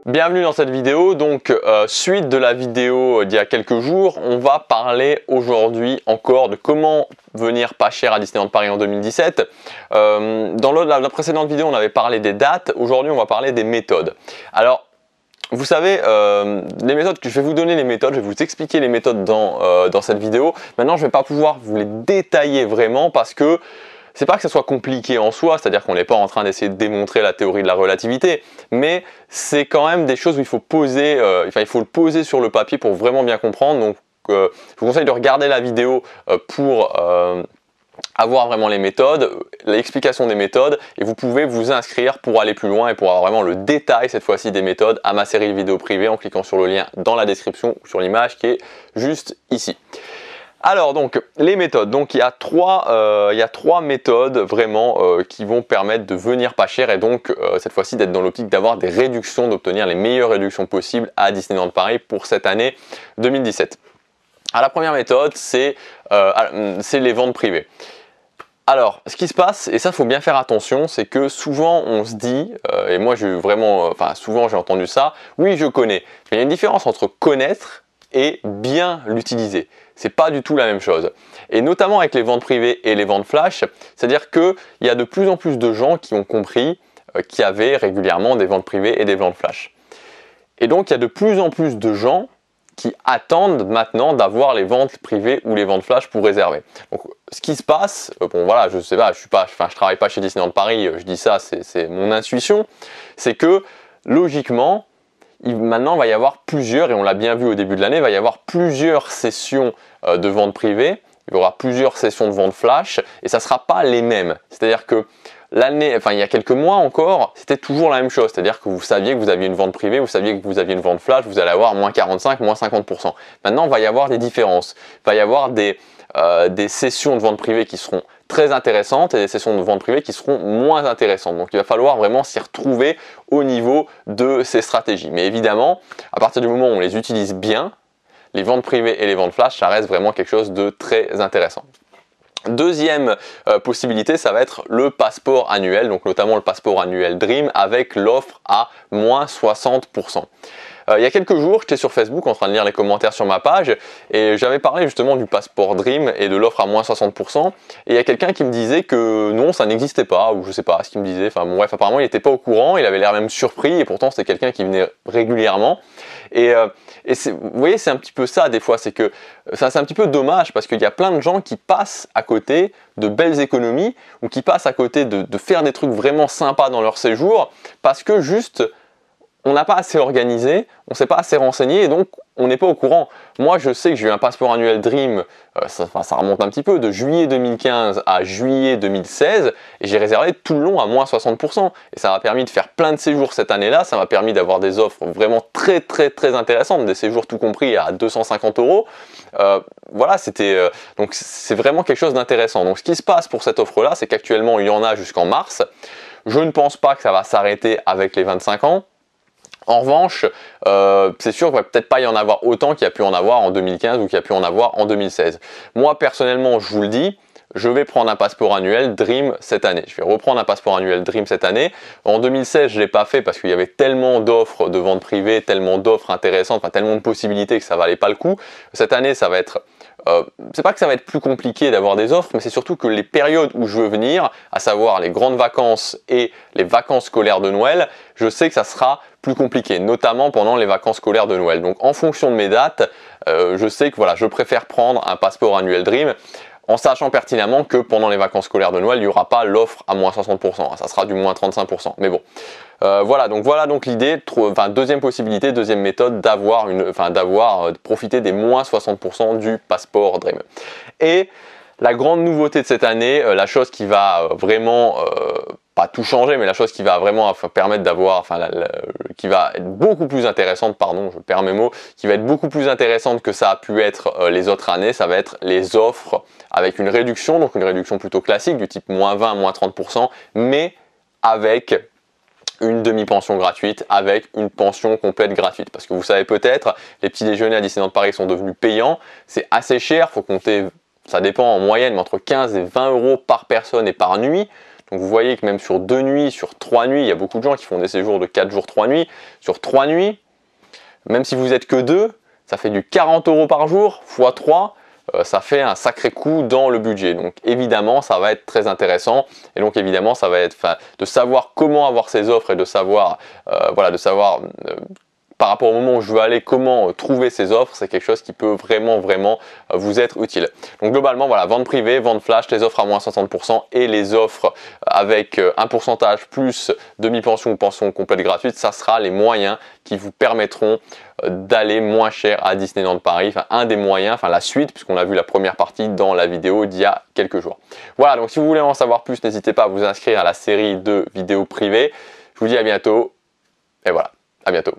Bienvenue dans cette vidéo, donc suite de la vidéo d'il y a quelques jours, on va parler aujourd'hui encore de comment venir pas cher à Disneyland Paris en 2017. Dans la précédente vidéo, on avait parlé des dates, aujourd'hui on va parler des méthodes. Alors, vous savez, les méthodes, je vais vous donner les méthodes, je vais vous expliquer les méthodes dans cette vidéo. Maintenant, je ne vais pas pouvoir vous les détailler vraiment parce que c'est pas que ça soit compliqué en soi, c'est-à-dire qu'on n'est pas en train d'essayer de démontrer la théorie de la relativité, mais c'est quand même des choses où il faut poser, il faut le poser sur le papier pour vraiment bien comprendre. Donc, je vous conseille de regarder la vidéo pour avoir vraiment les méthodes, l'explication des méthodes, et vous pouvez vous inscrire pour aller plus loin et pour avoir vraiment le détail cette fois-ci des méthodes à ma série de vidéos privées en cliquant sur le lien dans la description ou sur l'image qui est juste ici. Alors donc les méthodes, donc il y a trois méthodes vraiment qui vont permettre de venir pas cher et donc cette fois-ci d'être dans l'optique d'avoir des réductions, d'obtenir les meilleures réductions possibles à Disneyland Paris pour cette année 2017. Alors, la première méthode c'est les ventes privées. Alors, ce qui se passe, et ça faut bien faire attention, c'est que souvent on se dit, et moi souvent j'ai entendu ça, oui je connais, mais il y a une différence entre connaître et bien l'utiliser. C'est pas du tout la même chose. Et notamment avec les ventes privées et les ventes flash, c'est-à-dire qu'il y a de plus en plus de gens qui ont compris qu'il y avait régulièrement des ventes privées et des ventes flash. Et donc il y a de plus en plus de gens qui attendent maintenant d'avoir les ventes privées ou les ventes flash pour réserver. Donc ce qui se passe, bon voilà, je sais pas, je travaille pas chez Disneyland Paris, je dis ça, c'est mon intuition, c'est que logiquement, maintenant, il va y avoir plusieurs, et on l'a bien vu au début de l'année, il va y avoir plusieurs sessions de vente privée, il y aura plusieurs sessions de vente flash, et ça ne sera pas les mêmes. C'est-à-dire que il y a quelques mois encore, c'était toujours la même chose. C'est-à-dire que vous saviez que vous aviez une vente privée, vous saviez que vous aviez une vente flash, vous allez avoir moins 45, moins 50%. Maintenant, il va y avoir des différences. Il va y avoir des sessions de vente privée qui seront très intéressantes et des sessions de vente privée qui seront moins intéressantes. Donc il va falloir vraiment s'y retrouver au niveau de ces stratégies. Mais évidemment, à partir du moment où on les utilise bien, les ventes privées et les ventes flash, ça reste vraiment quelque chose de très intéressant. Deuxième possibilité, ça va être le passeport annuel, donc notamment le passeport annuel Dream avec l'offre à moins 60%. Il y a quelques jours, j'étais sur Facebook en train de lire les commentaires sur ma page et j'avais parlé justement du passeport Dream et de l'offre à moins 60%. Et il y a quelqu'un qui me disait que non, ça n'existait pas, ou je sais pas ce qu'il me disait. Enfin bon, bref, apparemment il n'était pas au courant, il avait l'air même surpris et pourtant c'était quelqu'un qui venait régulièrement. Et vous voyez, c'est un petit peu ça des fois, c'est que c'est un petit peu dommage parce qu'il y a plein de gens qui passent à côté de belles économies ou qui passent à côté de faire des trucs vraiment sympas dans leur séjour parce que juste on n'a pas assez organisé, on ne s'est pas assez renseigné et donc on n'est pas au courant. Moi je sais que j'ai eu un passeport annuel Dream, ça remonte un petit peu, de juillet 2015 à juillet 2016 et j'ai réservé tout le long à moins 60%. Et ça m'a permis de faire plein de séjours cette année-là, ça m'a permis d'avoir des offres vraiment très intéressantes, des séjours tout compris à 250 €. Voilà, donc c'est vraiment quelque chose d'intéressant. Donc ce qui se passe pour cette offre-là, c'est qu'actuellement il y en a jusqu'en mars. Je ne pense pas que ça va s'arrêter avec les 25 ans. En revanche, c'est sûr qu'il va peut-être pas y en avoir autant qu'il y a pu en avoir en 2015 ou qu'il y a pu en avoir en 2016. Moi personnellement, je vous le dis, je vais prendre un passeport annuel Dream cette année. Je vais reprendre un passeport annuel Dream cette année. En 2016, je ne l'ai pas fait parce qu'il y avait tellement d'offres de vente privée, tellement d'offres intéressantes, enfin tellement de possibilités que ça valait pas le coup. Cette année, ça va être c'est pas que ça va être plus compliqué d'avoir des offres, mais c'est surtout que les périodes où je veux venir, à savoir les grandes vacances et les vacances scolaires de Noël, je sais que ça sera plus compliqué, notamment pendant les vacances scolaires de Noël. Donc en fonction de mes dates, je sais que voilà, je préfère prendre un passeport annuel Dream en sachant pertinemment que pendant les vacances scolaires de Noël, il n'y aura pas l'offre à moins 60%, ça sera du moins 35%. Mais bon, voilà donc l'idée, deuxième possibilité, deuxième méthode de profiter des moins 60% du passeport Dream. Et la grande nouveauté de cette année, la chose qui va vraiment pas tout changer, mais la chose qui va vraiment permettre d'avoir, qui va être beaucoup plus intéressante, pardon, je perds mes mots, qui va être beaucoup plus intéressante que ça a pu être les autres années, ça va être les offres avec une réduction, donc une réduction plutôt classique du type moins 20, moins 30%, mais avec une demi-pension gratuite, avec une pension complète gratuite. Parce que vous savez peut-être, les petits déjeuners à Disneyland Paris sont devenus payants, c'est assez cher, faut compter, ça dépend en moyenne, mais entre 15 et 20 € par personne et par nuit. Donc vous voyez que même sur 2 nuits, sur 3 nuits, il y a beaucoup de gens qui font des séjours de 4 jours, 3 nuits. Sur 3 nuits, même si vous êtes que 2, ça fait du 40 € par jour x 3. Ça fait un sacré coup dans le budget. Donc évidemment, ça va être très intéressant. Et donc évidemment, ça va être de savoir comment avoir ces offres et de savoir, par rapport au moment où je veux aller, comment trouver ces offres, c'est quelque chose qui peut vraiment vous être utile. Donc globalement, voilà, vente privée, vente flash, les offres à moins 60% et les offres avec un pourcentage plus demi-pension ou pension complète gratuite, ça sera les moyens qui vous permettront d'aller moins cher à Disneyland Paris, enfin un des moyens, enfin la suite, puisqu'on a vu la première partie dans la vidéo d'il y a quelques jours. Voilà, donc si vous voulez en savoir plus, n'hésitez pas à vous inscrire à la série de vidéos privées. Je vous dis à bientôt, et voilà, à bientôt.